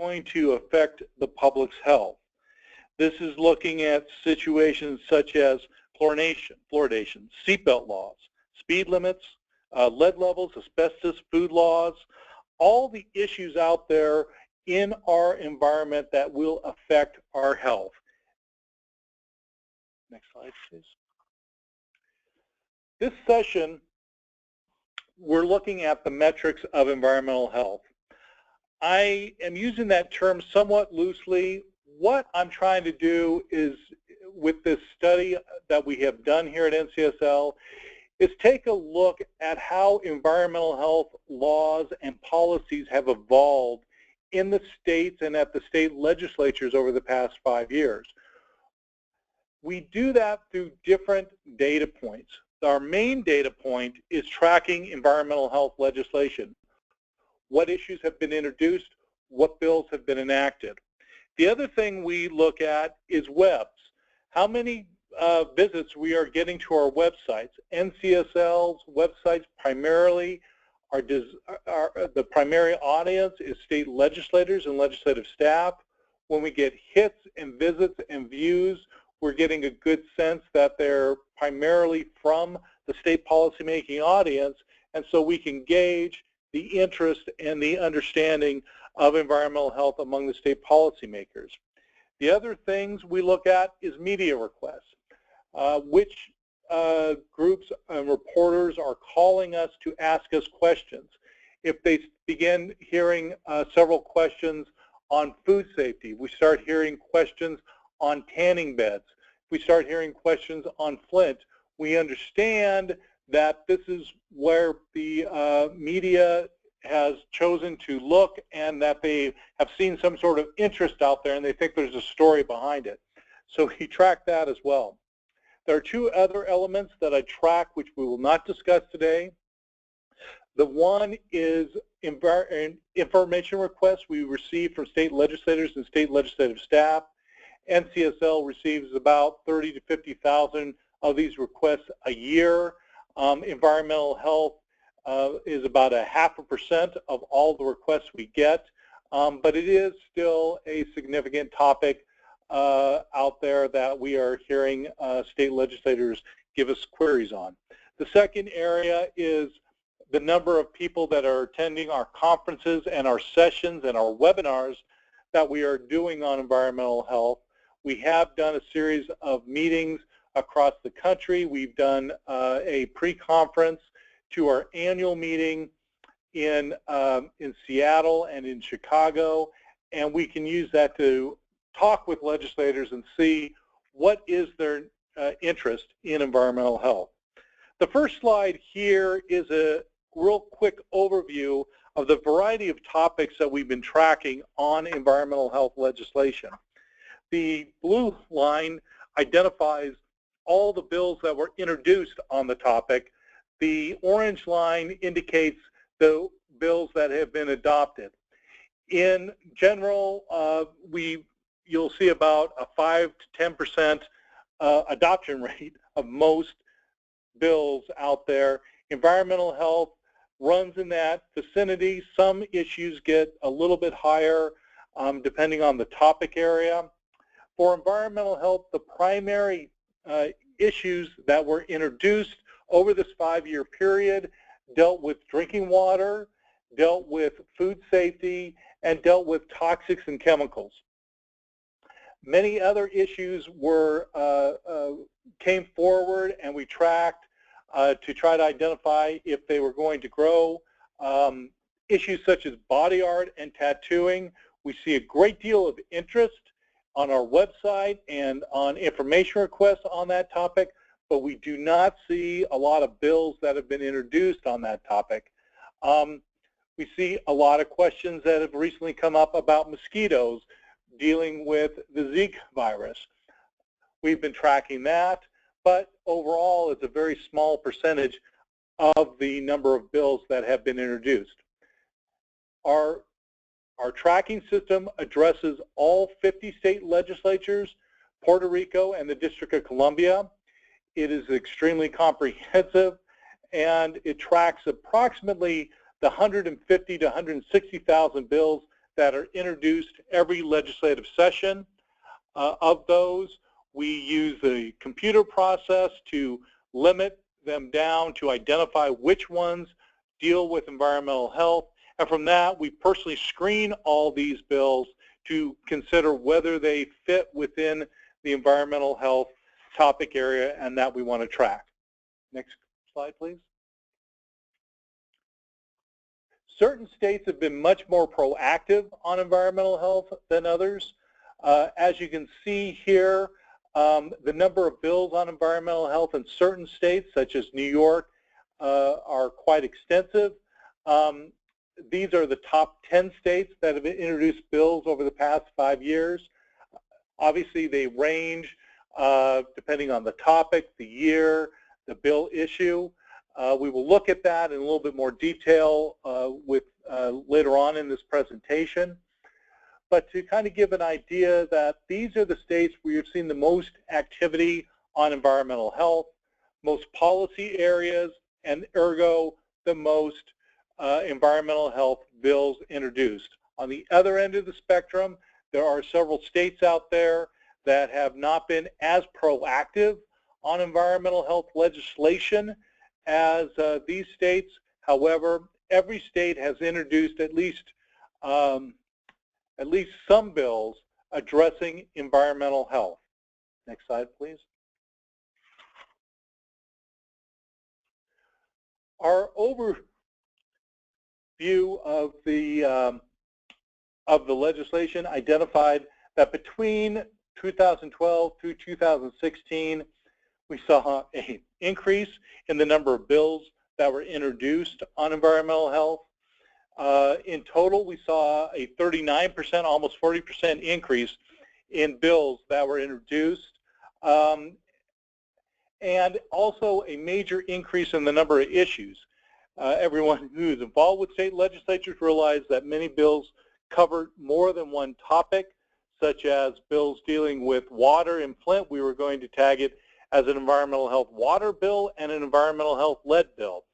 going to affect the public's health. This is looking at situations such as fluoridation, seatbelt laws, speed limits, lead levels, asbestos, food laws, all the issues out there in our environment that will affect our health. Next slide, please. This session, we're looking at the metrics of environmental health. I am using that term somewhat loosely. What I'm trying to do is, with this study that we have done here at NCSL, is take a look at how environmental health laws and policies have evolved in the states and at the state legislatures over the past 5 years. We do that through different data points. Our main data point is tracking environmental health legislation. What issues have been introduced? What bills have been enacted? The other thing we look at is webs. How many visits we are getting to our websites. NCSL's websites primarily the primary audience is state legislators and legislative staff. When we get hits and visits and views, we're getting a good sense that they're primarily from the state policymaking audience, and so we can gauge the interest and the understanding of environmental health among the state policymakers. The other things we look at is media requests. Which groups and reporters are calling us to ask us questions. If they begin hearing several questions on food safety, we start hearing questions on tanning beds, we start hearing questions on Flint, we understand that this is where the media has chosen to look and that they have seen some sort of interest out there and they think there's a story behind it. So we track that as well. There are two other elements that I track which we will not discuss today. The one is information requests we receive from state legislators and state legislative staff. NCSL receives about 30 to 50,000 of these requests a year. Environmental health is about 0.5% of all the requests we get, but it is still a significant topic out there that we are hearing state legislators give us queries on. The second area is the number of people that are attending our conferences and our sessions and our webinars that we are doing on environmental health. We have done a series of meetings across the country. We've done a pre-conference to our annual meeting in Seattle and in Chicago, and we can use that to talk with legislators and see what is their interest in environmental health. The first slide here is a real quick overview of the variety of topics that we've been tracking on environmental health legislation. The blue line identifies all the bills that were introduced on the topic. The orange line indicates the bills that have been adopted. In general, you'll see about a 5 to 10% adoption rate of most bills out there. Environmental health runs in that vicinity. Some issues get a little bit higher depending on the topic area. For environmental health, the primary issues that were introduced over this 5-year period dealt with drinking water, dealt with food safety, and dealt with toxics and chemicals. Many other issues came forward and we tracked to try to identify if they were going to grow. Issues such as body art and tattooing, we see a great deal of interest on our website and on information requests on that topic, but we do not see a lot of bills that have been introduced on that topic. We see a lot of questions that have recently come up about mosquitoes dealing with the Zika virus. We've been tracking that, but overall it's a very small percentage of the number of bills that have been introduced. Our tracking system addresses all 50 state legislatures, Puerto Rico, and the District of Columbia. It is extremely comprehensive, and it tracks approximately the 150 to 160,000 bills that are introduced every legislative session. Of those, we use the computer process to limit them down to identify which ones deal with environmental health. And from that, we personally screen all these bills to consider whether they fit within the environmental health topic area and that we want to track. Next slide, please. Certain states have been much more proactive on environmental health than others. As you can see here, the number of bills on environmental health in certain states, such as New York, are quite extensive. These are the top 10 states that have introduced bills over the past 5 years. Obviously, they range depending on the topic, the year, the bill issue. We will look at that in a little bit more detail later on in this presentation. But to kind of give an idea that these are the states where you've seen the most activity on environmental health, most policy areas, and ergo the most environmental health bills introduced. On the other end of the spectrum, there are several states out there that have not been as proactive on environmental health legislation as these states. However, every state has introduced at least some bills addressing environmental health. Next slide, please. Our overview of the legislation identified that between 2012 through 2016, we saw an increase in the number of bills that were introduced on environmental health. In total, we saw a 39%, almost 40% increase in bills that were introduced, and also a major increase in the number of issues. Everyone who is involved with state legislatures realized that many bills covered more than one topic, such as bills dealing with water in Flint. We were going to tag it as an environmental health water bill and an environmental health lead bill.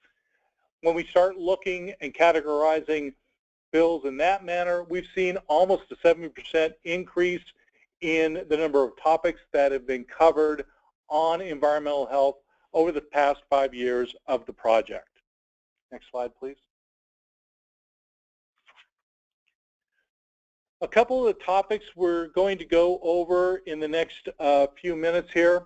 When we start looking and categorizing bills in that manner, we've seen almost a 70% increase in the number of topics that have been covered on environmental health over the past 5 years of the project. Next slide, please. A couple of the topics we're going to go over in the next few minutes here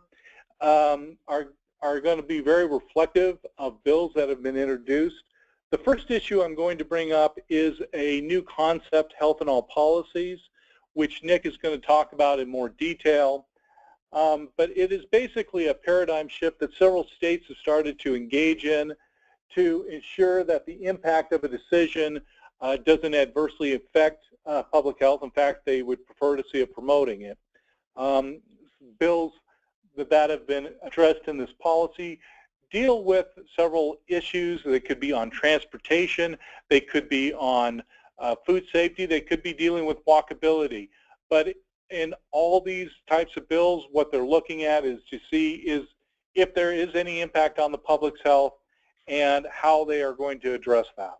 are going to be very reflective of bills that have been introduced. The first issue I'm going to bring up is a new concept, health in all policies, which Nick is going to talk about in more detail. But it is basically a paradigm shift that several states have started to engage in to ensure that the impact of a decision doesn't adversely affect public health. In fact, they would prefer to see it promoting it. Bills that have been addressed in this policy deal with several issues. They could be on transportation, they could be on food safety, they could be dealing with walkability. But in all these types of bills, what they're looking at is to see is if there is any impact on the public's health and how they are going to address that.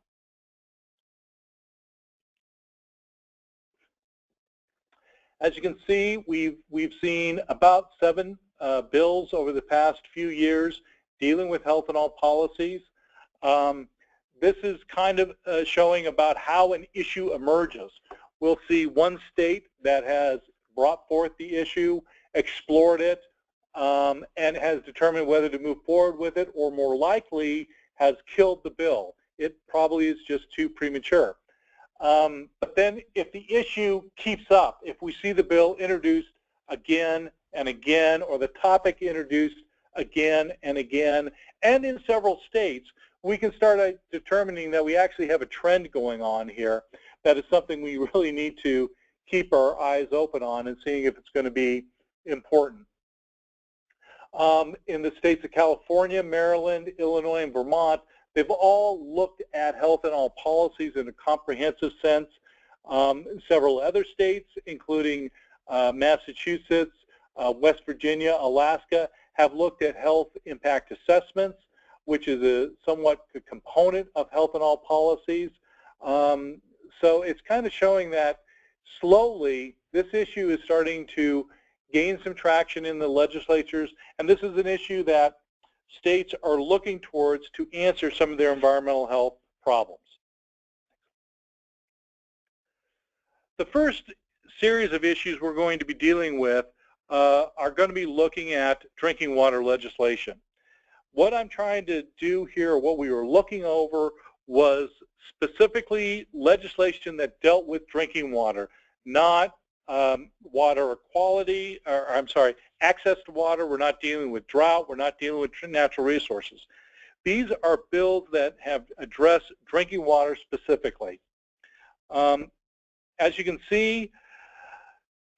As you can see, we've seen about 7 bills over the past few years dealing with health in all policies. This is kind of showing about how an issue emerges. We'll see one state that has brought forth the issue, explored it, and has determined whether to move forward with it, or more likely has killed the bill. It probably is just too premature. But then if the issue keeps up, if we see the bill introduced again and again, or the topic introduced again and again, and in several states, we can start determining that we actually have a trend going on here. That is something we really need to keep our eyes open on and seeing if it's going to be important. In the states of California, Maryland, Illinois, and Vermont, they've all looked at health in all policies in a comprehensive sense. Several other states, including Massachusetts, West Virginia, Alaska, have looked at health impact assessments, which is a somewhat a component of health in all policies. so it's kind of showing that slowly this issue is starting to gain some traction in the legislatures, and this is an issue that states are looking towards to answer some of their environmental health problems. The first series of issues we're going to be dealing with are going to be looking at drinking water legislation. What I'm trying to do here, what we were looking over, was specifically legislation that dealt with drinking water, not water quality, or I'm sorry, access to water. We're not dealing with drought. We're not dealing with natural resources. These are bills that have addressed drinking water specifically. As you can see,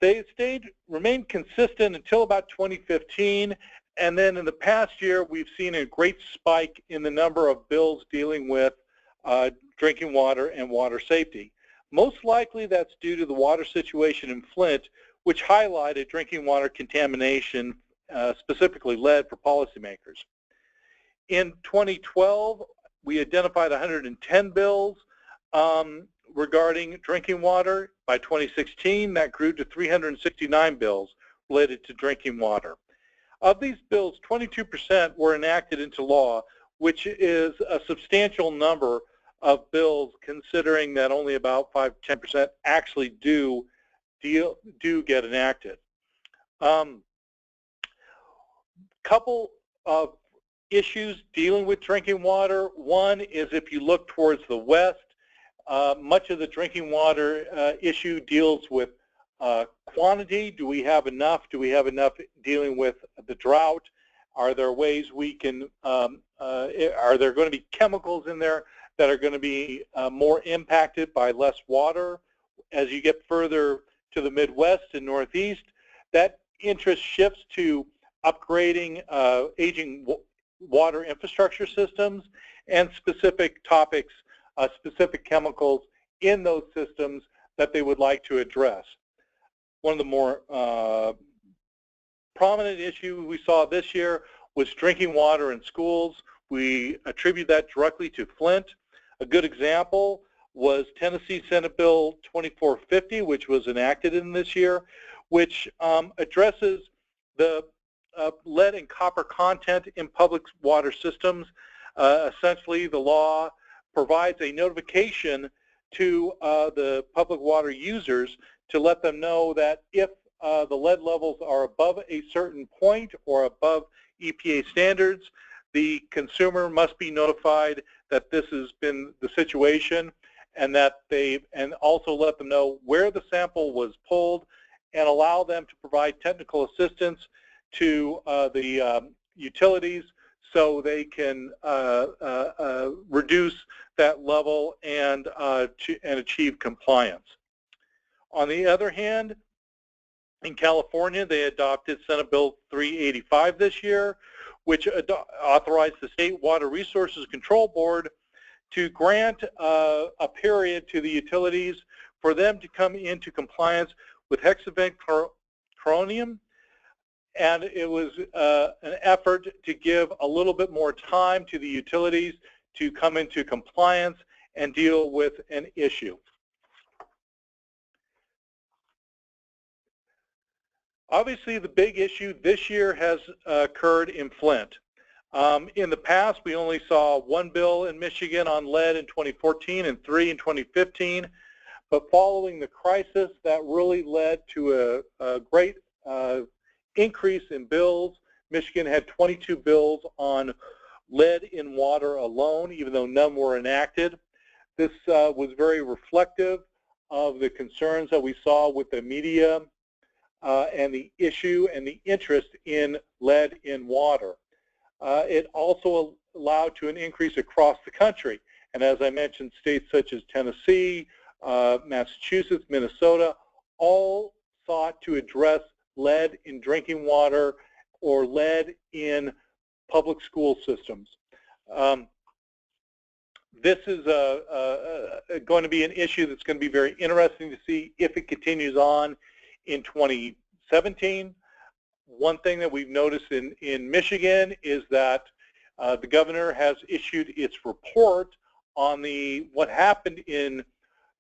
they remained consistent until about 2015, and then in the past year we've seen a great spike in the number of bills dealing with drinking water and water safety. Most likely that's due to the water situation in Flint, which highlighted drinking water contamination, specifically lead, for policymakers. In 2012, we identified 110 bills regarding drinking water. By 2016, that grew to 369 bills related to drinking water. Of these bills, 22% were enacted into law, which is a substantial number of bills, considering that only about 5–10% actually do get enacted. Couple of issues dealing with drinking water. One is, if you look towards the west, much of the drinking water issue deals with quantity. Do we have enough? Do we have enough dealing with the drought? Are there ways we can, are there going to be chemicals in there that are going to be more impacted by less water? As you get further to the Midwest and Northeast, that interest shifts to upgrading aging water infrastructure systems and specific topics, specific chemicals in those systems that they would like to address. One of the more prominent issues we saw this year was drinking water in schools. We attribute that directly to Flint. A good example was Tennessee Senate Bill 2450, which was enacted in this year, which addresses the lead and copper content in public water systems. Essentially, the law provides a notification to the public water users to let them know that if the lead levels are above a certain point or above EPA standards, the consumer must be notified that this has been the situation, and that and also let them know where the sample was pulled and allow them to provide technical assistance to the utilities so they can reduce that level and achieve compliance. On the other hand, in California, they adopted Senate Bill 385 this year, which authorized the State Water Resources Control Board to grant a period to the utilities for them to come into compliance with hexavalent and it was an effort to give a little bit more time to the utilities to come into compliance and deal with an issue. Obviously, the big issue this year has occurred in Flint. In the past, we only saw one bill in Michigan on lead in 2014 and 3 in 2015, but following the crisis, that really led to a great increase in bills. Michigan had 22 bills on lead in water alone, even though none were enacted. This was very reflective of the concerns that we saw with the media and the issue and the interest in lead in water. It also allowed to an increase across the country. And as I mentioned, states such as Tennessee, Massachusetts, Minnesota, all sought to address lead in drinking water or lead in public school systems. This is going to be an issue that's going to be very interesting to see if it continues on in 2017. One thing that we've noticed in Michigan is that the governor has issued its report on what happened in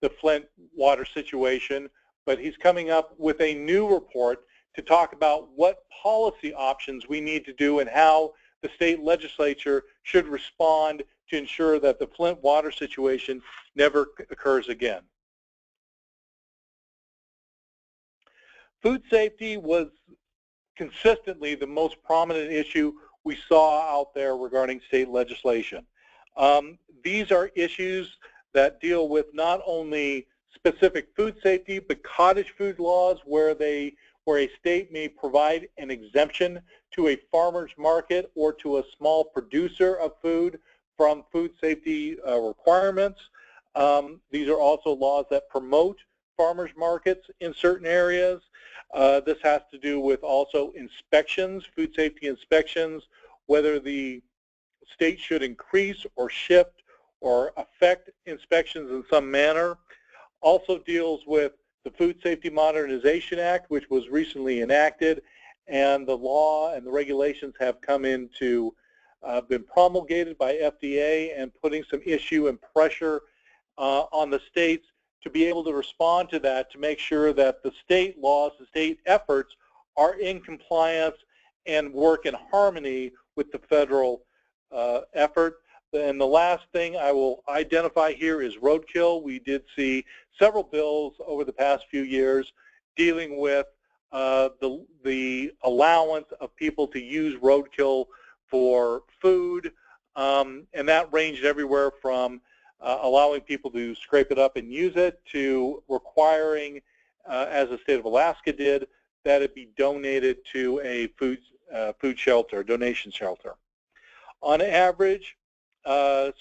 the Flint water situation, but he's coming up with a new report to talk about what policy options we need to do and how the state legislature should respond to ensure that the Flint water situation never occurs again. Food safety was consistently the most prominent issue we saw out there regarding state legislation. These are issues that deal with not only specific food safety, but cottage food laws where a state may provide an exemption to a farmer's market or to a small producer of food from food safety requirements. These are also laws that promote farmers markets in certain areas. This has to do with also inspections, food safety inspections, whether the state should increase or shift or affect inspections in some manner. Also deals with the Food Safety Modernization Act, which was recently enacted, and the law and the regulations have come into, been promulgated by FDA and putting some issue and pressure on the states to be able to respond to that, to make sure that the state laws, the state efforts are in compliance and work in harmony with the federal effort. And the last thing I will identify here is roadkill. We did see several bills over the past few years dealing with the allowance of people to use roadkill for food, and that ranged everywhere from allowing people to scrape it up and use it to requiring, as the state of Alaska did, that it be donated to a food shelter, donation shelter. On average,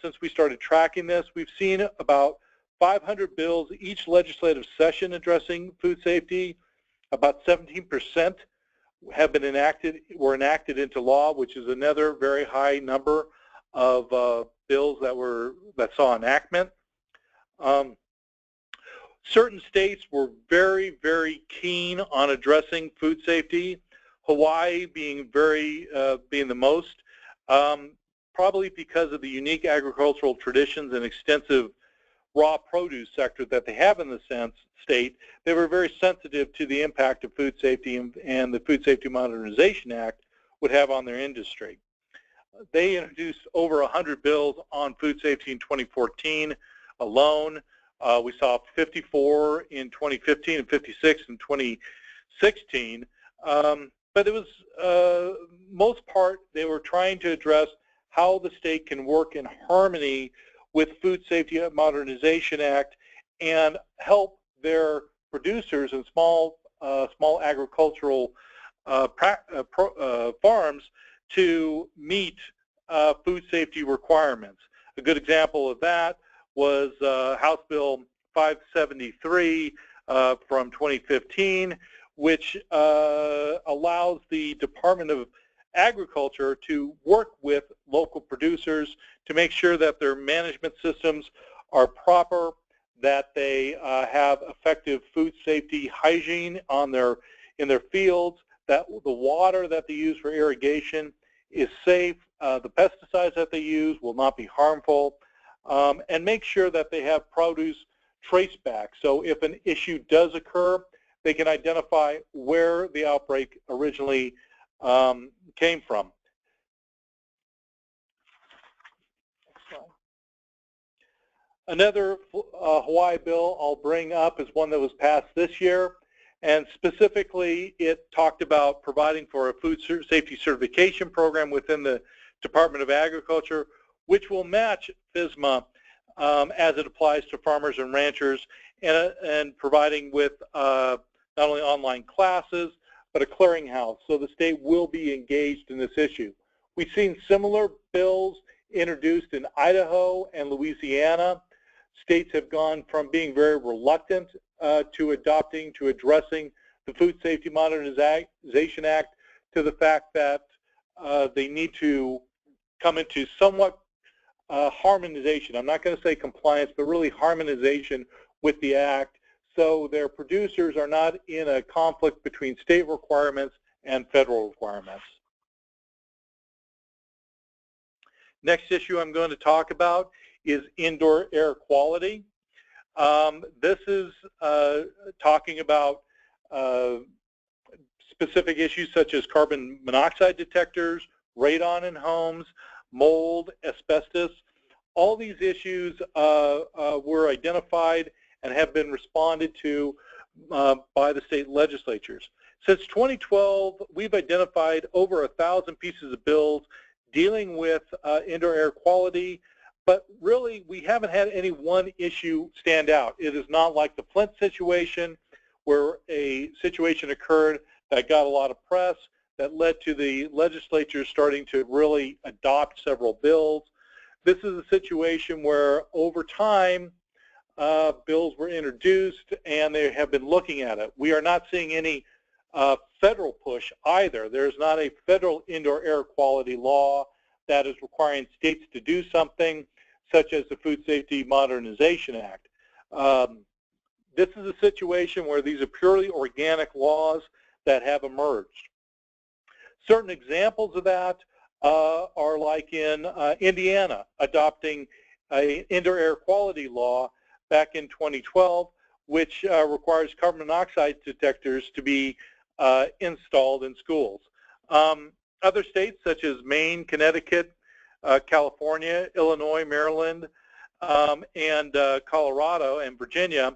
since we started tracking this, we've seen about 500 bills each legislative session addressing food safety. About 17% have been were enacted into law, which is another very high number of bills that saw enactment. Certain states were very, very keen on addressing food safety. Hawaii being the most, probably because of the unique agricultural traditions and extensive raw produce sector that they have in the state. They were very sensitive to the impact of food safety and the Food Safety Modernization Act would have on their industry. They introduced over 100 bills on food safety in 2014 alone. We saw 54 in 2015 and 56 in 2016. But it was, most part, they were trying to address how the state can work in harmony with Food Safety Modernization Act and help their producers and small agricultural farms to meet food safety requirements. A good example of that was House Bill 573 from 2015, which allows the Department of Agriculture to work with local producers to make sure that their management systems are proper, that they have effective food safety hygiene in their fields, that the water that they use for irrigation is safe, the pesticides that they use will not be harmful, and make sure that they have produce traceback. So if an issue does occur, they can identify where the outbreak originally came from. Another Hawaii bill I'll bring up is one that was passed this year, and specifically it talked about providing for a food safety certification program within the Department of Agriculture, which will match FSMA as it applies to farmers and ranchers, and providing with not only online classes, but a clearinghouse, so the state will be engaged in this issue. We've seen similar bills introduced in Idaho and Louisiana. States have gone from being very reluctant to addressing the Food Safety Modernization Act to the fact that they need to come into somewhat harmonization. I'm not going to say compliance, but really harmonization with the act, so their producers are not in a conflict between state requirements and federal requirements. Next issue I'm going to talk about is indoor air quality. This is talking about specific issues such as carbon monoxide detectors, radon in homes, mold, asbestos. All these issues were identified and have been responded to by the state legislatures. Since 2012, we've identified over 1,000 pieces of bills dealing with indoor air quality, but really we haven't had any one issue stand out. It is not like the Flint situation, where a situation occurred that got a lot of press that led to the legislature starting to really adopt several bills. This is a situation where over time bills were introduced and they have been looking at it. We are not seeing any federal push either. There's not a federal indoor air quality law that is requiring states to do something, such as the Food Safety Modernization Act. This is a situation where these are purely organic laws that have emerged. Certain examples of that are like in Indiana, adopting an indoor air quality law back in 2012, which requires carbon monoxide detectors to be installed in schools. Other states such as Maine, Connecticut, California, Illinois, Maryland, and Colorado and Virginia,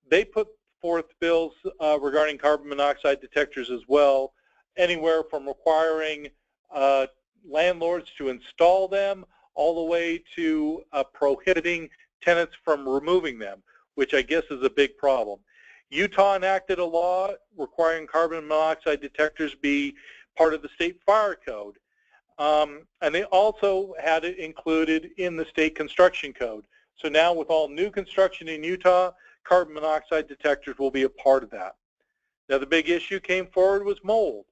they put forth bills regarding carbon monoxide detectors as well, anywhere from requiring landlords to install them all the way to prohibiting tenants from removing them, which I guess is a big problem. Utah enacted a law requiring carbon monoxide detectors be part of the state fire code. And they also had it included in the state construction code. So now with all new construction in Utah, carbon monoxide detectors will be a part of that. Now the big issue came forward was mold.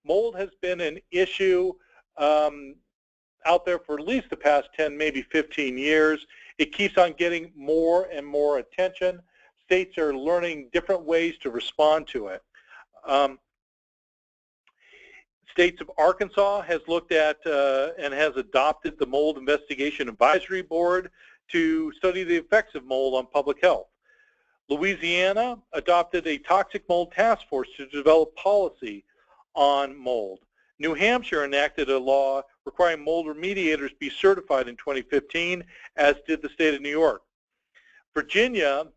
Mold has been an issue out there for at least the past 10, maybe 15 years. It keeps on getting more and more attention. States are learning different ways to respond to it. States of Arkansas has looked at and has adopted the Mold Investigation Advisory Board to study the effects of mold on public health. Louisiana adopted a toxic mold task force to develop policy on mold. New Hampshire enacted a law requiring mold remediators be certified in 2015, as did the state of New York. Virginia,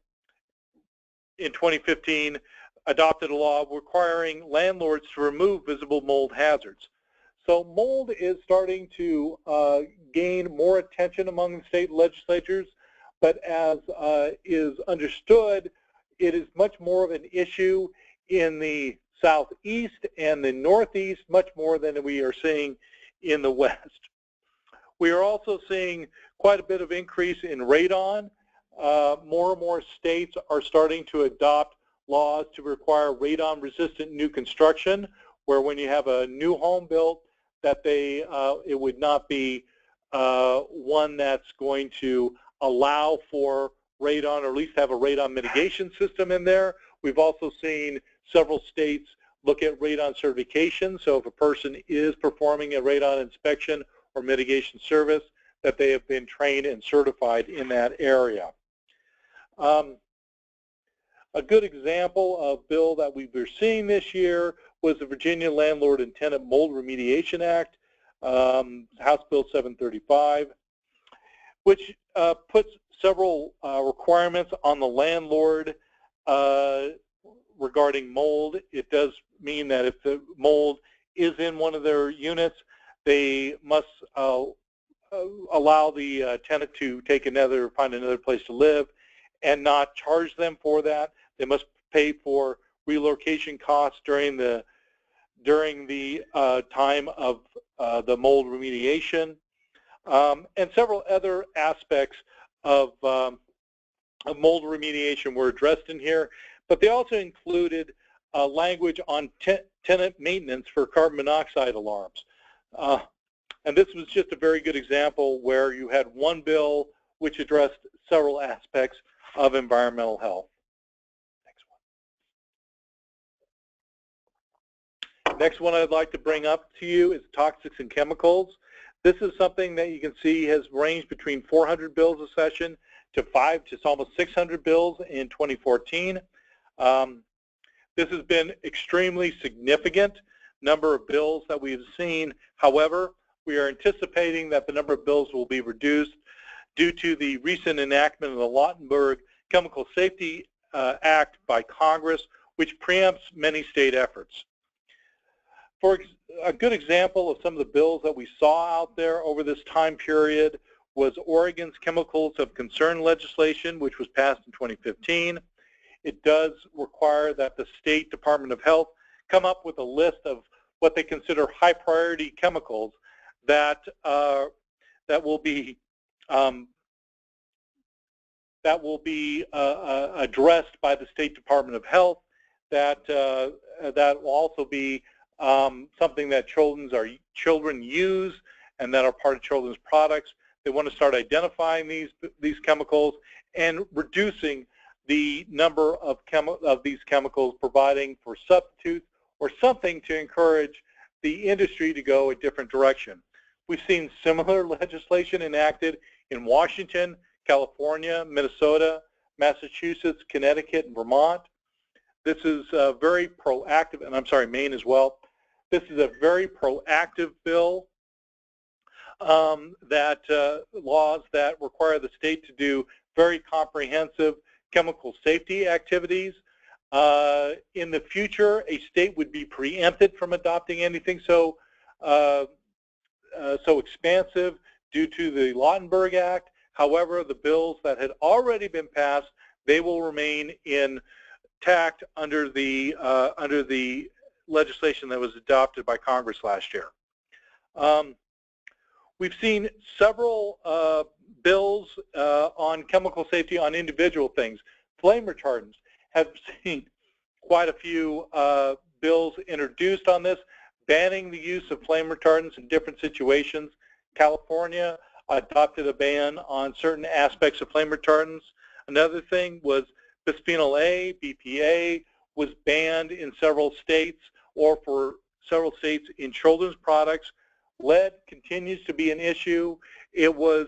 in 2015, adopted a law requiring landlords to remove visible mold hazards. So mold is starting to gain more attention among the state legislatures, but as is understood, it is much more of an issue in the southeast and the northeast, much more than we are seeing in the west. We are also seeing quite a bit of increase in radon. More and more states are starting to adopt laws to require radon-resistant new construction, where when you have a new home built, that it would not be one that's going to allow for radon, or at least have a radon mitigation system in there. We've also seen several states look at radon certification, so if a person is performing a radon inspection or mitigation service, that they have been trained and certified in that area. A good example of bill that we were seeing this year was the Virginia Landlord and Tenant Mold Remediation Act, House Bill 735, which puts several requirements on the landlord regarding mold. It does mean that if the mold is in one of their units, they must allow the tenant to find another place to live and not charge them for that. They must pay for relocation costs during the time of the mold remediation, and several other aspects of mold remediation were addressed in here. But they also included language on tenant maintenance for carbon monoxide alarms. And this was just a very good example where you had one bill which addressed several aspects of environmental health. Next one I'd like to bring up to you is toxics and chemicals. This is something that you can see has ranged between 400 bills a session to almost 600 bills in 2014. This has been extremely significant number of bills that we've seen. However, we are anticipating that the number of bills will be reduced due to the recent enactment of the Lautenberg Chemical Safety Act by Congress, which preempts many state efforts. For a good example of some of the bills that we saw out there over this time period was Oregon's Chemicals of Concern legislation, which was passed in 2015. It does require that the State Department of Health come up with a list of what they consider high priority chemicals that will be addressed by the State Department of Health. That will also be something that children use and that are part of children's products. They want to start identifying these chemicals and reducing the number of these chemicals, providing for substitutes or something to encourage the industry to go a different direction. We've seen similar legislation enacted in Washington, California, Minnesota, Massachusetts, Connecticut, and Vermont. This is very proactive, and I'm sorry, Maine as well. This is a very proactive bill laws that require the state to do very comprehensive chemical safety activities. In the future, a state would be preempted from adopting anything so expansive due to the Lautenberg Act. However, the bills that had already been passed, they will remain intact under the legislation that was adopted by Congress last year. We've seen several bills on chemical safety on individual things. Flame retardants have seen quite a few bills introduced on this, banning the use of flame retardants in different situations. California adopted a ban on certain aspects of flame retardants. Another thing was bisphenol A, BPA, was banned in several states or for several states in children's products. Lead continues to be an issue. It was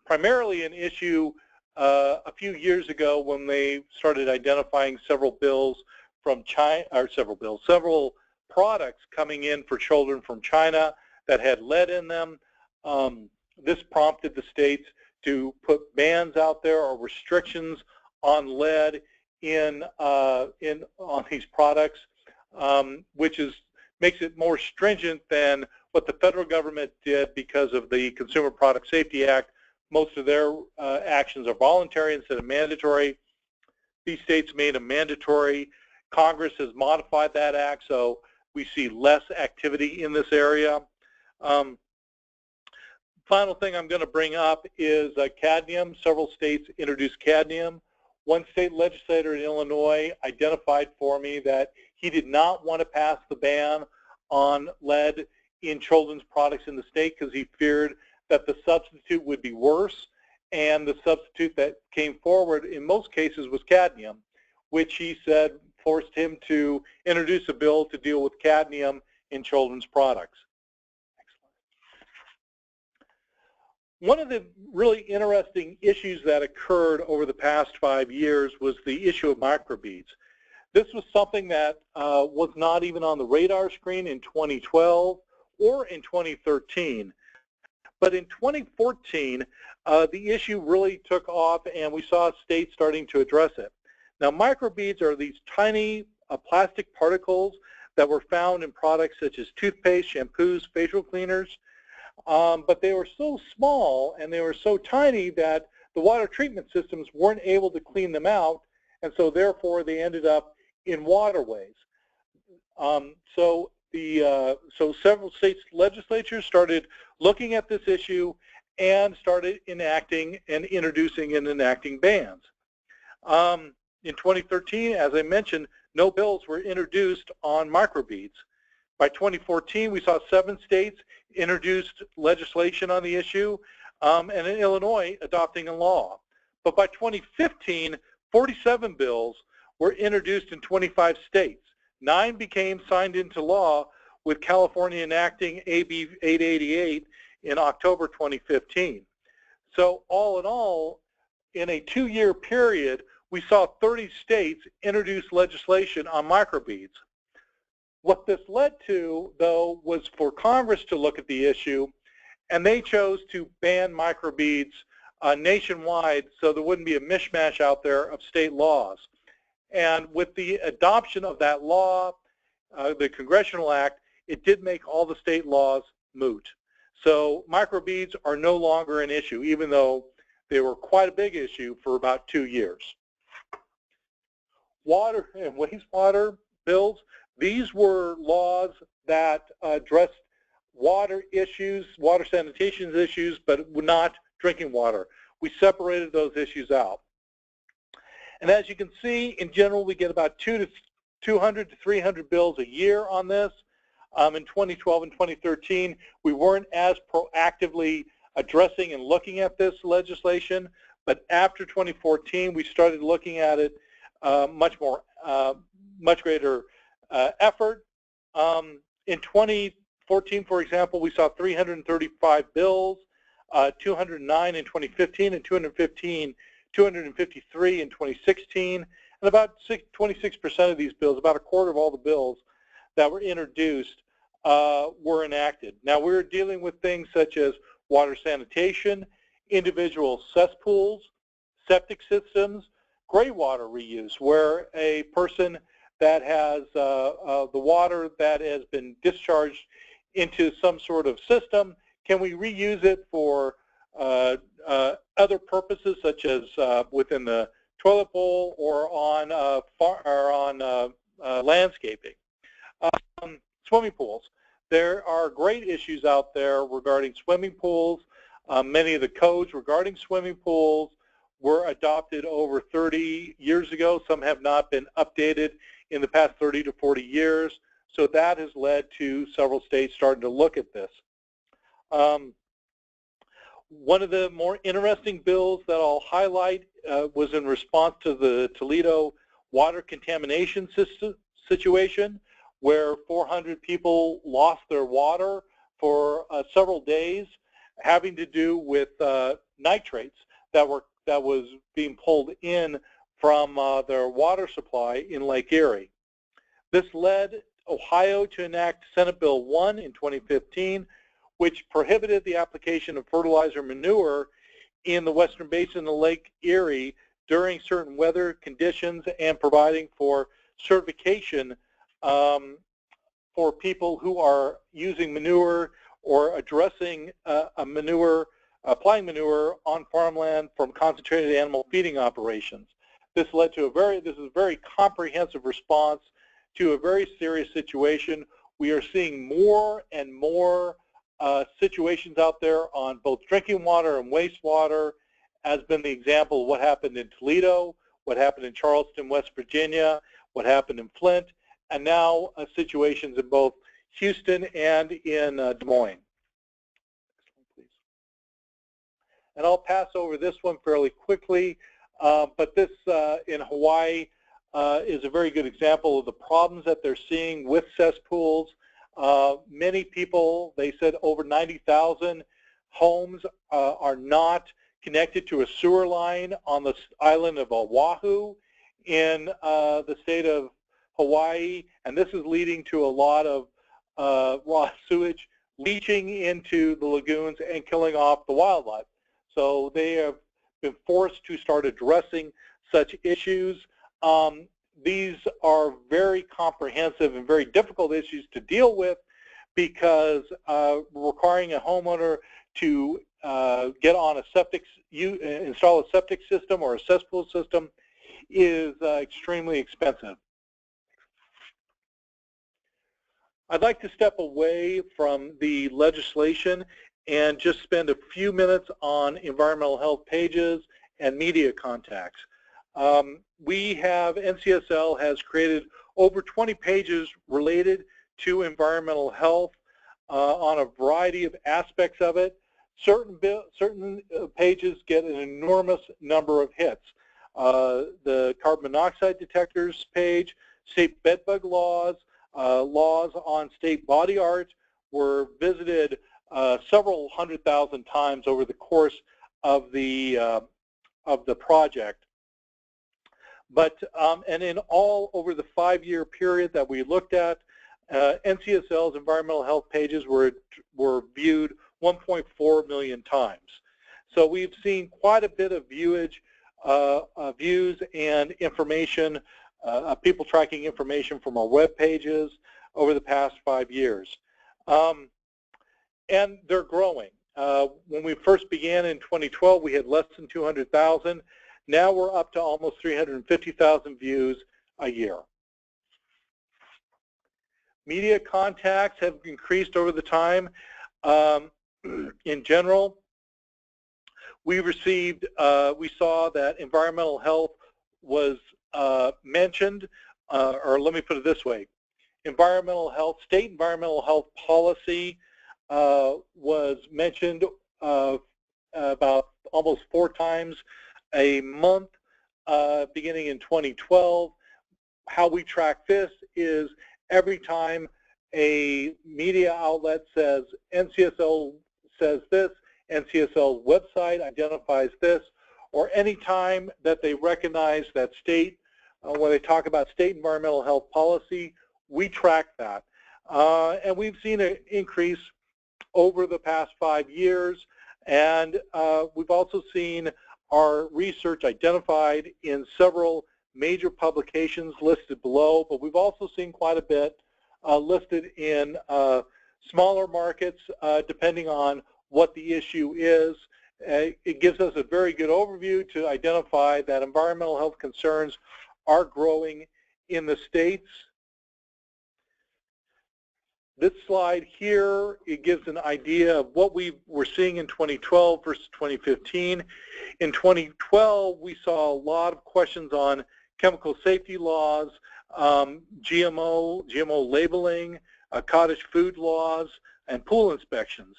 primarily an issue a few years ago when they started identifying several bills from China, or several products coming in for children from China that had lead in them. This prompted the states to put bans out there or restrictions on lead on these products, which makes it more stringent than what the federal government did because of the Consumer Product Safety Act. Most of their actions are voluntary instead of mandatory. These states made them mandatory. Congress has modified that act, so we see less activity in this area. Final thing I'm going to bring up is cadmium. Several states introduced cadmium. One state legislator in Illinois identified for me that he did not want to pass the ban on lead in children's products in the state because he feared that the substitute would be worse, and the substitute that came forward in most cases was cadmium, which he said forced him to introduce a bill to deal with cadmium in children's products. One of the really interesting issues that occurred over the past 5 years was the issue of microbeads. This was something that was not even on the radar screen in 2012 or in 2013. But in 2014, the issue really took off and we saw states starting to address it. Now, microbeads are these tiny plastic particles that were found in products such as toothpaste, shampoos, facial cleaners, but they were so small and they were so tiny that the water treatment systems weren't able to clean them out, and so therefore they ended up in waterways. So several states' legislatures started looking at this issue and started enacting and introducing and enacting bans. In 2013, as I mentioned, no bills were introduced on microbeads. By 2014, we saw 7 states introduced legislation on the issue, and in Illinois adopting a law. But by 2015, 47 bills were introduced in 25 states. 9 became signed into law, with California enacting AB 888 in October 2015. So all in all, in a 2-year period, we saw 30 states introduce legislation on microbeads. What this led to, though, was for Congress to look at the issue, and they chose to ban microbeads nationwide so there wouldn't be a mishmash out there of state laws. And with the adoption of that law, the Congressional Act, it did make all the state laws moot. So microbeads are no longer an issue, even though they were quite a big issue for about 2 years. Water and wastewater bills, these were laws that addressed water issues, water sanitation issues, but not drinking water. We separated those issues out. And as you can see, in general, we get about 200 to 300 bills a year on this. In 2012 and 2013, we weren't as proactively addressing and looking at this legislation, but after 2014, we started looking at it much greater effort. In 2014, for example, we saw 335 bills, 209 in 2015, and 253 in 2016, and about 26% of these bills, about a quarter of all the bills that were introduced were enacted. Now we're dealing with things such as water sanitation, individual cesspools, septic systems, gray water reuse, where a person that has the water that has been discharged into some sort of system, can we reuse it for other purposes such as within the toilet bowl or on landscaping. Swimming pools. There are great issues out there regarding swimming pools. Many of the codes regarding swimming pools were adopted over 30 years ago. Some have not been updated in the past 30 to 40 years. So that has led to several states starting to look at this. One of the more interesting bills that I'll highlight was in response to the Toledo water contamination situation, where 400 people lost their water for several days, having to do with nitrates that was being pulled in from their water supply in Lake Erie. This led Ohio to enact Senate Bill 1 in 2015, which prohibited the application of fertilizer manure in the western basin of Lake Erie during certain weather conditions and providing for certification for people who are using manure or addressing applying manure on farmland from concentrated animal feeding operations. This led to a very comprehensive response to a very serious situation. We are seeing more and more situations out there on both drinking water and wastewater, as been the example of what happened in Toledo, what happened in Charleston, West Virginia, what happened in Flint, and now situations in both Houston and in Des Moines. And I'll pass over this one fairly quickly, but this in Hawaii is a very good example of the problems that they're seeing with cesspools. Many people, they said over 90,000 homes are not connected to a sewer line on the island of Oahu in the state of Hawaii, and this is leading to a lot of raw sewage leaching into the lagoons and killing off the wildlife. So they have been forced to start addressing such issues. These are very comprehensive and very difficult issues to deal with because requiring a homeowner to get on a install a septic system or a cesspool system is extremely expensive. I'd like to step away from the legislation and just spend a few minutes on environmental health pages and media contacts. NCSL has created over 20 pages related to environmental health on a variety of aspects of it. Certain pages get an enormous number of hits. The carbon monoxide detectors page, state bedbug laws, laws on state body art were visited several 100,000 times over the course of the project. But and in all, over the 5-year period that we looked at, NCSL's environmental health pages were viewed 1.4 million times. So we've seen quite a bit of views and information, people tracking information from our web pages over the past 5 years. And they're growing. When we first began in 2012, we had less than 200,000. Now we're up to almost 350,000 views a year. Media contacts have increased over the time. In general, we received, we saw that environmental health was mentioned, or let me put it this way, state environmental health policy was mentioned about almost 4 times a month beginning in 2012. How we track this is every time a media outlet says NCSL says this, NCSL's website identifies this, or any time that they recognize that state, when they talk about state environmental health policy, we track that. And we've seen an increase over the past 5 years, and we've also seen our research identified in several major publications listed below, but we've also seen quite a bit listed in smaller markets depending on what the issue is. It gives us a very good overview to identify that environmental health concerns are growing in the states. This slide here, it gives an idea of what we were seeing in 2012 versus 2015. In 2012, we saw a lot of questions on chemical safety laws, GMO labeling, cottage food laws, and pool inspections.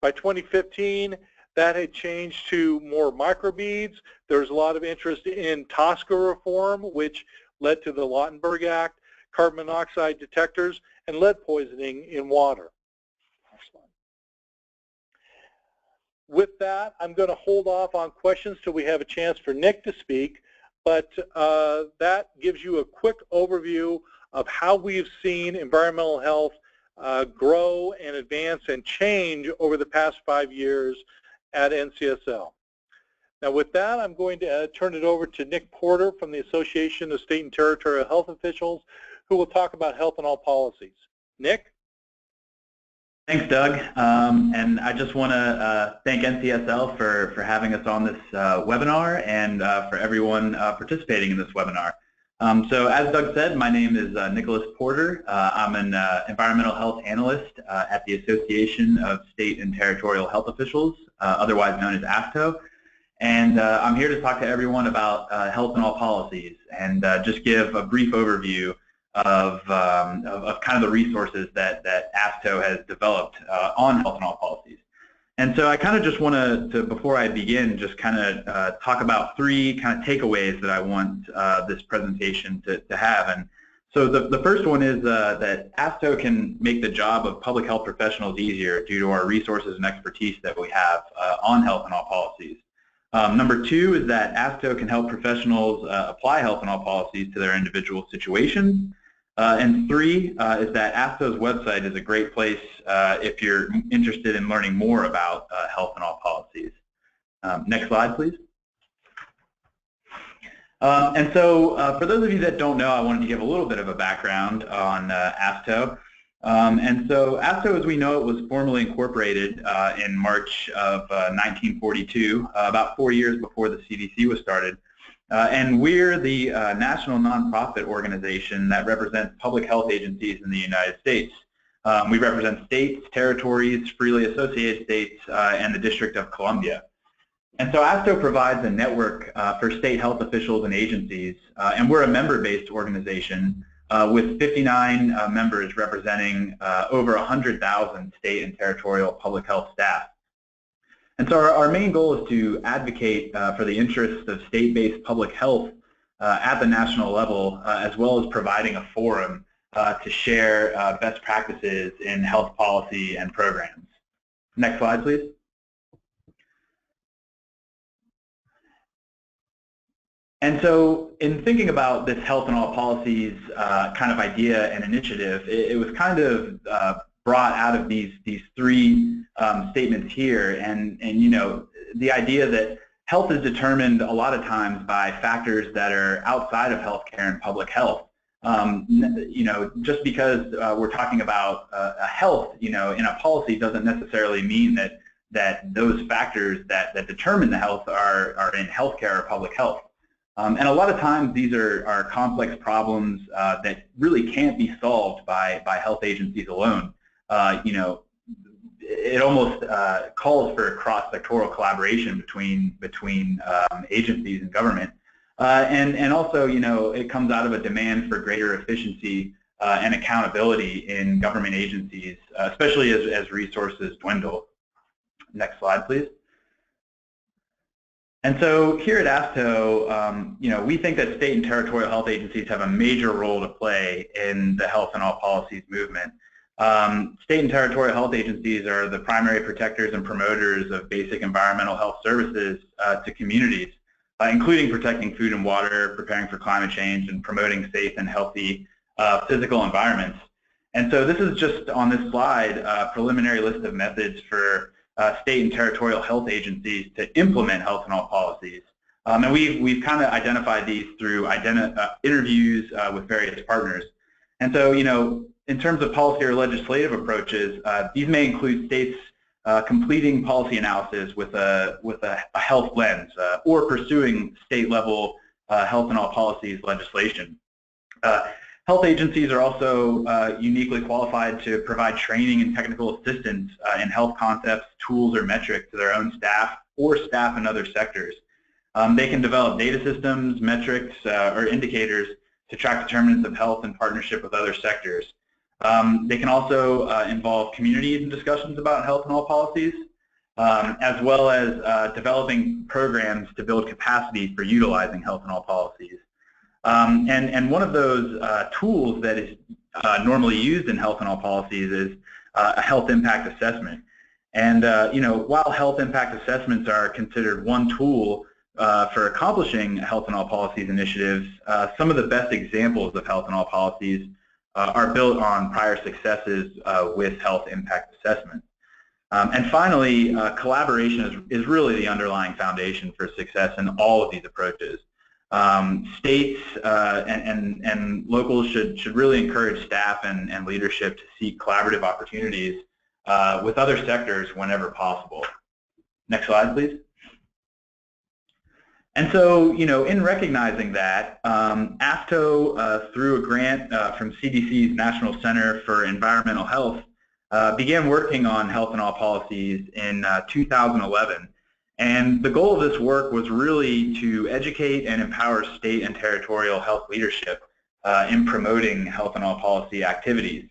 By 2015, that had changed to more microbeads. There was a lot of interest in TSCA reform, which led to the Lautenberg Act, carbon monoxide detectors, and lead poisoning in water. Next slide. With that, I'm going to hold off on questions till we have a chance for Nick to speak, but that gives you a quick overview of how we've seen environmental health grow and advance and change over the past 5 years at NCSL. Now with that, I'm going to turn it over to Nick Porter from the Association of State and Territorial Health Officials, who will talk about health and all policies. Nick? Thanks, Doug. And I just want to thank NCSL for having us on this webinar and for everyone participating in this webinar. So as Doug said, my name is Nicholas Porter. I'm an environmental health analyst at the Association of State and Territorial Health Officials, otherwise known as ASTO. And I'm here to talk to everyone about health and all policies and just give a brief overview of kind of the resources that ASTO has developed on health and all policies. And so I kind of just want to, before I begin, just kind of talk about 3 kind of takeaways that I want this presentation to have. And so the first one is that ASTO can make the job of public health professionals easier due to our resources and expertise that we have on health and all policies. Number 2 is that ASTO can help professionals apply health and all policies to their individual situations. And 3 is that ASTO's website is a great place if you're interested in learning more about health and all policies. Next slide, please. And so for those of you that don't know, I wanted to give a little bit of a background on ASTO. And so ASTO, as we know it, was formally incorporated in March of 1942, about 4 years before the CDC was started. And we're the national nonprofit organization that represents public health agencies in the United States. We represent states, territories, freely associated states, and the District of Columbia. And so ASTO provides a network for state health officials and agencies, and we're a member-based organization with 59 members representing over 100,000 state and territorial public health staff. And so our main goal is to advocate for the interests of state-based public health at the national level, as well as providing a forum to share best practices in health policy and programs. Next slide, please. And so in thinking about this health in all policies kind of idea and initiative, it was kind of brought out of these three statements here, and you know, the idea that health is determined a lot of times by factors that are outside of healthcare and public health. You know, just because we're talking about health, you know, in a policy doesn't necessarily mean that those factors that determine the health are in healthcare or public health. And a lot of times these are complex problems that really can't be solved by health agencies alone. You know, it almost calls for cross-sectoral collaboration between agencies and government. And also, you know, it comes out of a demand for greater efficiency and accountability in government agencies, especially as resources dwindle. Next slide, please. And so here at ASTO, you know, we think that state and territorial health agencies have a major role to play in the health in all policies movement. State and territorial health agencies are the primary protectors and promoters of basic environmental health services to communities, including protecting food and water, preparing for climate change, and promoting safe and healthy physical environments. And so this is just on this slide a preliminary list of methods for state and territorial health agencies to implement health in all policies. And we've kind of identified these through interviews with various partners. And so, you know, in terms of policy or legislative approaches, these may include states completing policy analysis with a health lens or pursuing state-level health in all policies legislation. Health agencies are also uniquely qualified to provide training and technical assistance in health concepts, tools, or metrics to their own staff or staff in other sectors. They can develop data systems, metrics, or indicators to track determinants of health in partnership with other sectors. They can also involve community in discussions about health in all policies, as well as developing programs to build capacity for utilizing health in all policies. And one of those tools that is normally used in health in all policies is a health impact assessment. And you know, while health impact assessments are considered one tool for accomplishing health in all policies initiatives, some of the best examples of health in all policies are built on prior successes with health impact assessment. And finally, collaboration is really the underlying foundation for success in all of these approaches. States and locals should really encourage staff and leadership to seek collaborative opportunities with other sectors whenever possible. Next slide, please. And so, you know, in recognizing that, ASTO, through a grant from CDC's National Center for Environmental Health, began working on health in all policies in 2011. And the goal of this work was really to educate and empower state and territorial health leadership in promoting health in all policy activities.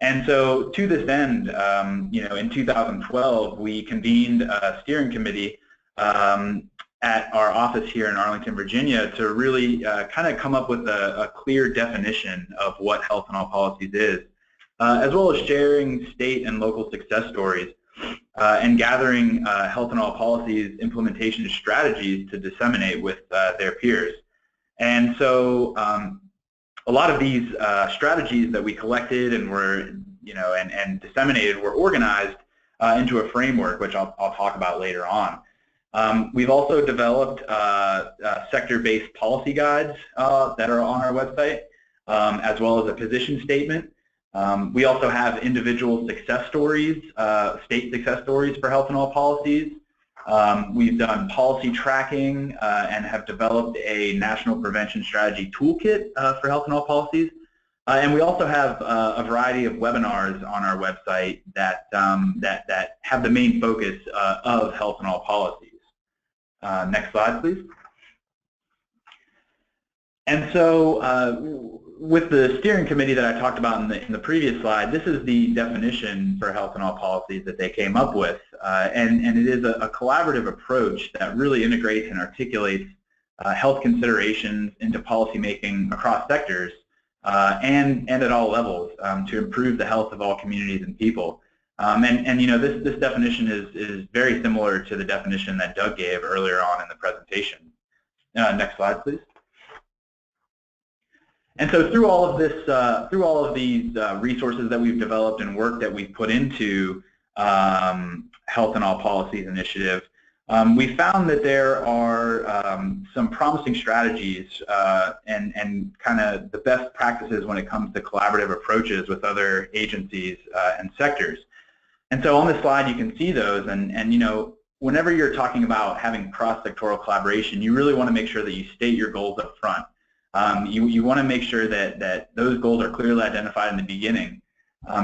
And so to this end, you know, in 2012, we convened a steering committee at our office here in Arlington, Virginia, to really kind of come up with a clear definition of what health in all policies is, as well as sharing state and local success stories and gathering health in all policies implementation strategies to disseminate with their peers. And so a lot of these strategies that we collected and were, you know, and disseminated were organized into a framework, which I'll talk about later on. We've also developed sector-based policy guides that are on our website, as well as a position statement. We also have individual success stories, state success stories for health in all policies. We've done policy tracking and have developed a national prevention strategy toolkit for health in all policies. And we also have a variety of webinars on our website that have the main focus of health in all policies. Next slide, please. And so with the steering committee that I talked about in the previous slide, this is the definition for health in all policies that they came up with. And it is a collaborative approach that really integrates and articulates health considerations into policymaking across sectors and at all levels to improve the health of all communities and people. And you know, this definition is very similar to the definition that Doug gave earlier on in the presentation. Next slide, please. And so through all of this, through all of these resources that we've developed and work that we've put into Health in All Policies initiative, we found that there are some promising strategies and kind of the best practices when it comes to collaborative approaches with other agencies and sectors. And so on this slide you can see those, and you know, whenever you're talking about having cross-sectoral collaboration, you really want to make sure that you state your goals up front. You want to make sure that those goals are clearly identified in the beginning.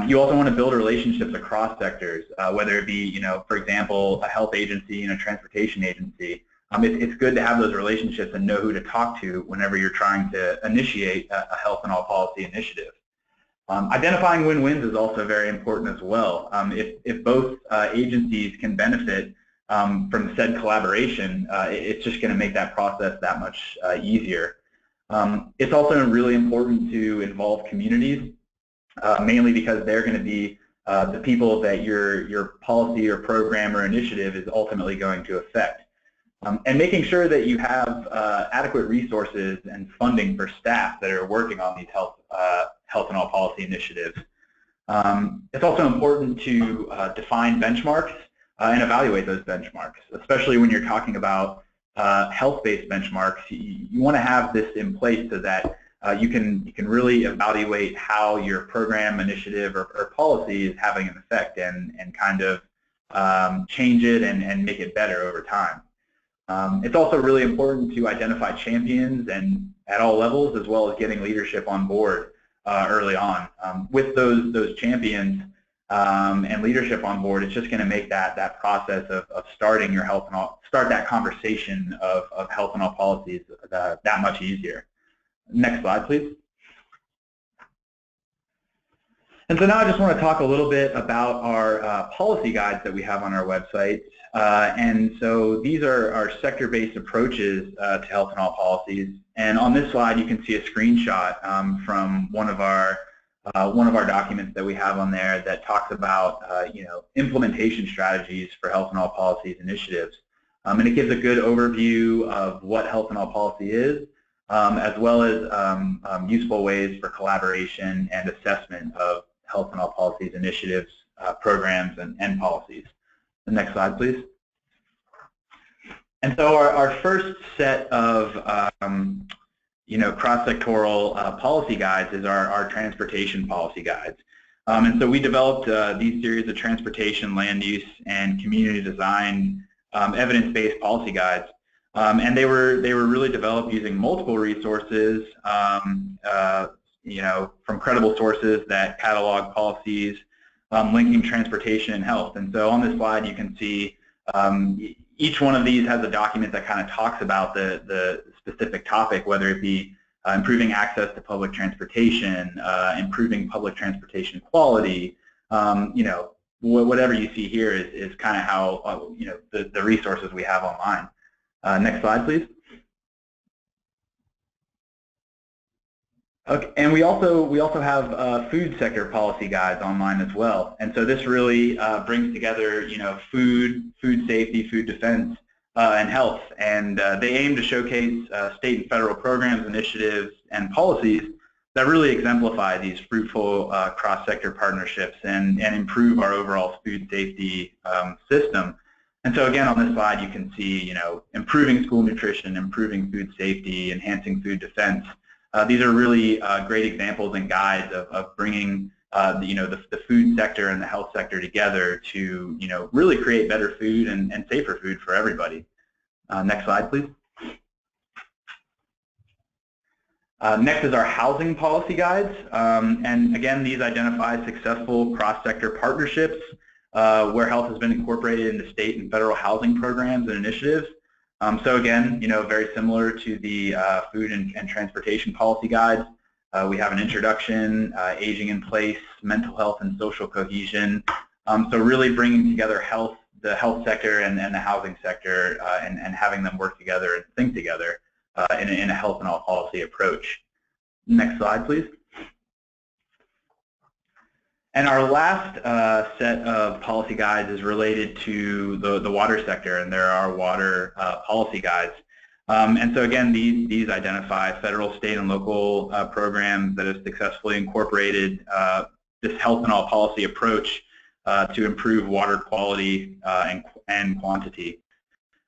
You also want to build relationships across sectors, whether it be, you know, for example, a health agency and a transportation agency. It's good to have those relationships and know who to talk to whenever you're trying to initiate a Health in All Policy initiative. Identifying win-wins is also very important as well. If both agencies can benefit from said collaboration, it's just going to make that process that much easier. It's also really important to involve communities, mainly because they're going to be the people that your policy or program or initiative is ultimately going to affect. And making sure that you have adequate resources and funding for staff that are working on these Health in All Policy initiatives. It's also important to define benchmarks and evaluate those benchmarks, especially when you're talking about health-based benchmarks. You want to have this in place so that you can really evaluate how your program, initiative, or policy is having an effect and kind of change it and make it better over time. It's also really important to identify champions and at all levels, as well as getting leadership on board early on. With those champions and leadership on board, it's just going to make that process of starting your start that conversation of health and all policies that much easier. Next slide, please. And so now I just want to talk a little bit about our policy guides that we have on our website. And so these are our sector-based approaches to health and all policies. And on this slide, you can see a screenshot from one of our documents that we have on there that talks about you know, implementation strategies for health and all policies initiatives. And it gives a good overview of what health and all policy is, as well as useful ways for collaboration and assessment of health and all policies initiatives, programs, and policies. The next slide, please. And so our first set of you know, cross-sectoral policy guides is our transportation policy guides. And so we developed these series of transportation, land use, and community design evidence-based policy guides. And they were really developed using multiple resources, you know, from credible sources that catalog policies linking transportation and health. And so on this slide, you can see each one of these has a document that kind of talks about the specific topic, whether it be improving access to public transportation, improving public transportation quality, you know, whatever you see here is kind of how, you know, the resources we have online. Next slide, please. Okay, and we also have food sector policy guides online as well, and so this really brings together, you know, food safety, food defense, and health, and they aim to showcase state and federal programs, initiatives, and policies that really exemplify these fruitful cross-sector partnerships and improve our overall food safety system. And so again, on this slide, you can see, you know, improving school nutrition, improving food safety, enhancing food defense. These are really great examples and guides of bringing, you know, the food sector and the health sector together to, you know, really create better food and safer food for everybody. Next slide, please. Next is our housing policy guides. And again, these identify successful cross-sector partnerships where health has been incorporated into state and federal housing programs and initiatives. So again, you know, very similar to the food and transportation policy guides. We have an introduction, aging in place, mental health and social cohesion. So really bringing together the health sector and the housing sector and having them work together and think together in a health and all policy approach. Next slide, please. And our last set of policy guides is related to the water sector, and there are water policy guides. And so again, these identify federal, state, and local programs that have successfully incorporated this health and all policy approach to improve water quality and quantity.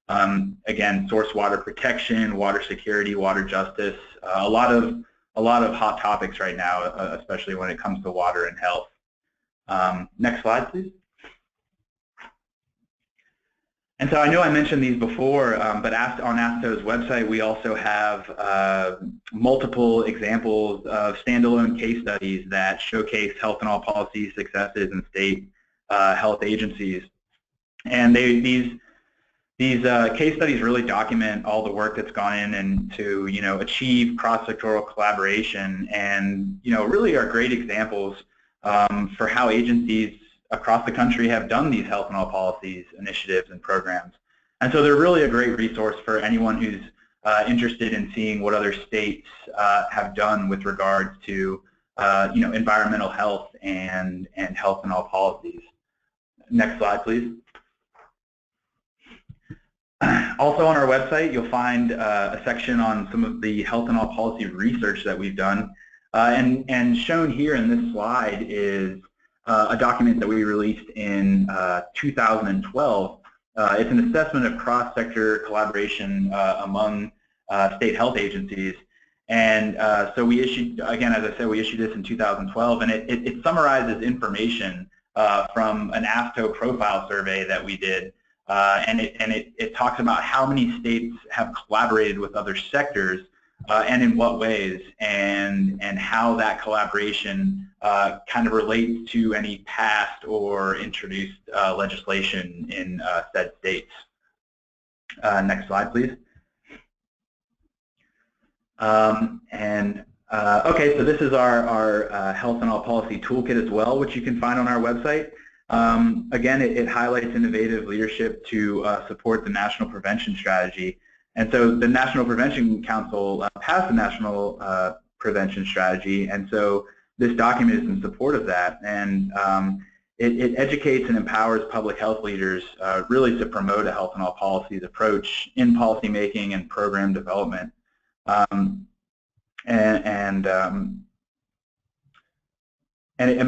Again, source water protection, water security, water justice, a lot of hot topics right now, especially when it comes to water and health. Next slide, please. And so I know I mentioned these before, but on ASTO's website, we also have multiple examples of standalone case studies that showcase health and all policy successes in state health agencies. And these case studies really document all the work that's gone in and to achieve cross-sectoral collaboration, and really are great examples for how agencies across the country have done these health and all policies, initiatives, and programs. And so they're really a great resource for anyone who's interested in seeing what other states have done with regards to environmental health and health and all policies. Next slide, please. Also on our website, you'll find a section on some of the health and all policy research that we've done. And shown here in this slide is a document that we released in 2012. It's an assessment of cross-sector collaboration among state health agencies. And so we issued, again, as I said, we issued this in 2012, and it summarizes information from an ASTO profile survey that we did. And it talks about how many states have collaborated with other sectors and in what ways, and how that collaboration kind of relates to any passed or introduced legislation in said states. Next slide, please. Okay, so this is our health and all policy toolkit as well, which you can find on our website. Again, it highlights innovative leadership to support the National Prevention Strategy. And so the National Prevention Council passed the National Prevention Strategy, and so this document is in support of that. And it educates and empowers public health leaders really to promote a health and all policies approach in policymaking and program development. And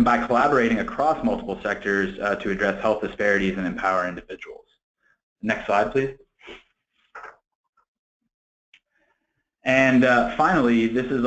by collaborating across multiple sectors to address health disparities and empower individuals. Next slide, please. And finally, this is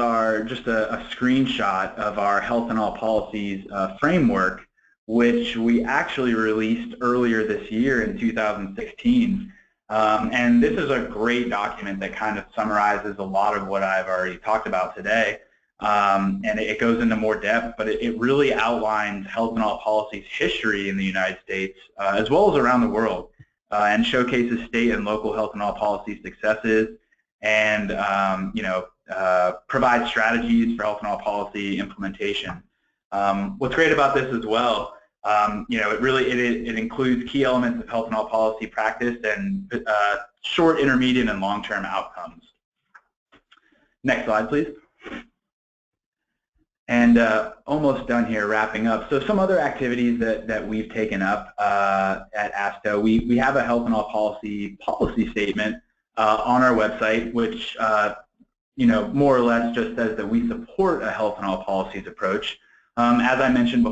just a screenshot of our health and all policies framework, which we actually released earlier this year in 2016. And this is a great document that kind of summarizes a lot of what I've already talked about today. And it goes into more depth, but it really outlines health and all policies history in the United States, as well as around the world, and showcases state and local health and all policy successes, and provide strategies for health and all policy implementation. What's great about this as well, it includes key elements of health and all policy practice and short, intermediate, and long-term outcomes. Next slide, please. And almost done here, wrapping up. So some other activities that we've taken up at ASTO, we have a health and all policy statement on our website, which more or less just says that we support a health and all policies approach. As I mentioned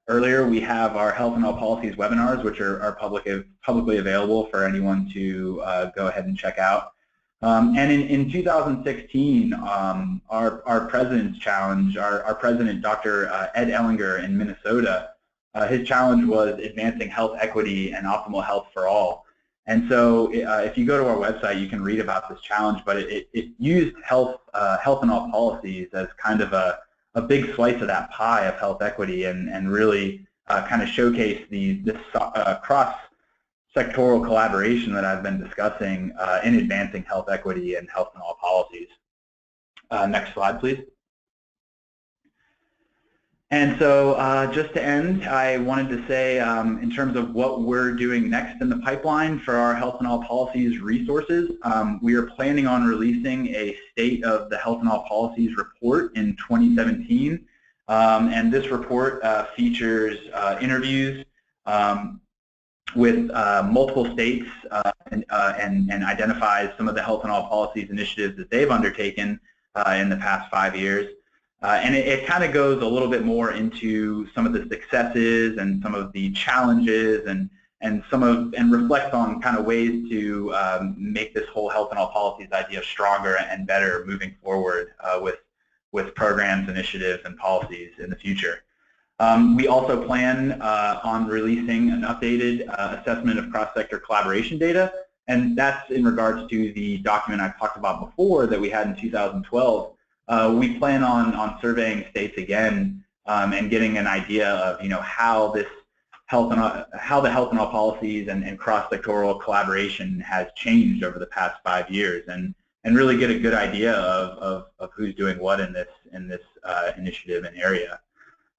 earlier, we have our health and all policies webinars, which are publicly available for anyone to go ahead and check out. And in 2016, our President's Challenge, our President, Dr. Ed Ellinger in Minnesota, his challenge was advancing health equity and optimal health for all. And so if you go to our website, you can read about this challenge, but it used health and all policies as kind of a big slice of that pie of health equity, and really kind of showcase this cross-sectoral collaboration that I've been discussing in advancing health equity and health and all policies. Next slide, please. And so just to end, I wanted to say in terms of what we're doing next in the pipeline for our health and all policies resources, we are planning on releasing a State of the Health and All Policies report in 2017. And this report features interviews with multiple states and identifies some of the health and all policies initiatives that they've undertaken in the past 5 years. And it kind of goes a little bit more into some of the successes and some of the challenges and reflects on kind of ways to make this whole health and all policies idea stronger and better moving forward with programs, initiatives, and policies in the future. We also plan on releasing an updated assessment of cross-sector collaboration data, and that's in regards to the document I talked about before that we had in 2012. We plan on surveying states again and getting an idea of how the health and all policies and cross-sectoral collaboration has changed over the past 5 years, and really get a good idea of who's doing what in this initiative and area.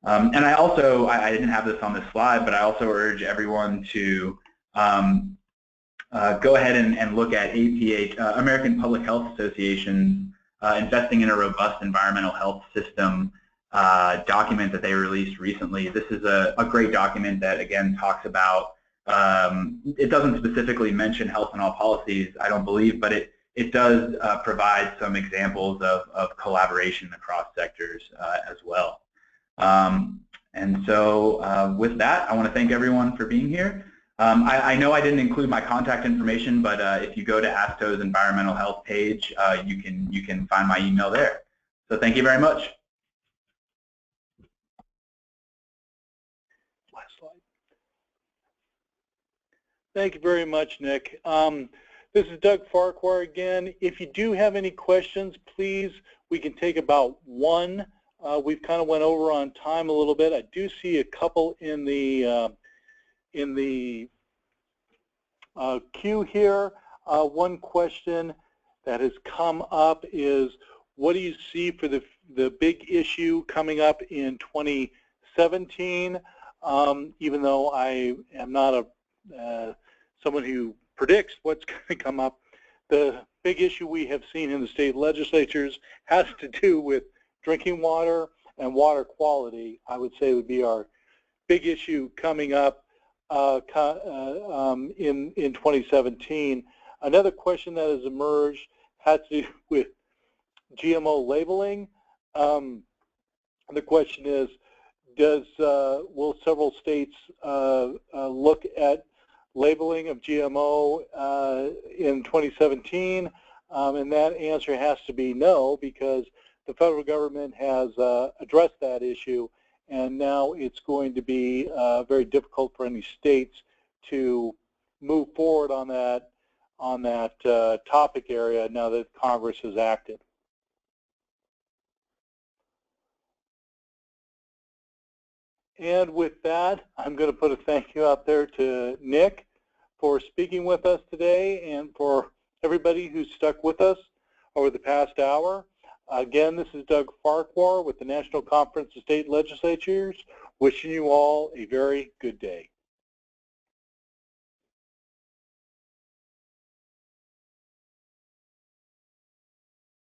And I didn't have this on this slide, but I also urge everyone to go ahead and look at APH, American Public Health Association's Investing in a Robust Environmental Health System document that they released recently. This is a great document that, again, talks about, it doesn't specifically mention health and all policies, I don't believe, but it does provide some examples of collaboration across sectors as well. And so with that, I want to thank everyone for being here. I know I didn't include my contact information, but if you go to ASTO's environmental health page, you can find my email there. So thank you very much. Last slide. Thank you very much, Nick. This is Doug Farquhar again. If you do have any questions, please, we can take about one. We've kind of went over on time a little bit. I do see a couple in the queue here. One question that has come up is, what do you see for the big issue coming up in 2017? Even though I am not someone who predicts what's going to come up, the big issue we have seen in the state legislatures has to do with drinking water and water quality. I would say would be our big issue coming up in 2017. Another question that has emerged has to do with GMO labeling. The question is, will several states look at labeling of GMO in 2017? And that answer has to be no, because the federal government has addressed that issue, and now it's going to be very difficult for any states to move forward on that topic area now that Congress has acted. And with that, I'm going to put a thank you out there to Nick for speaking with us today, and for everybody who's stuck with us over the past hour. Again, this is Doug Farquhar with the National Conference of State Legislatures, wishing you all a very good day.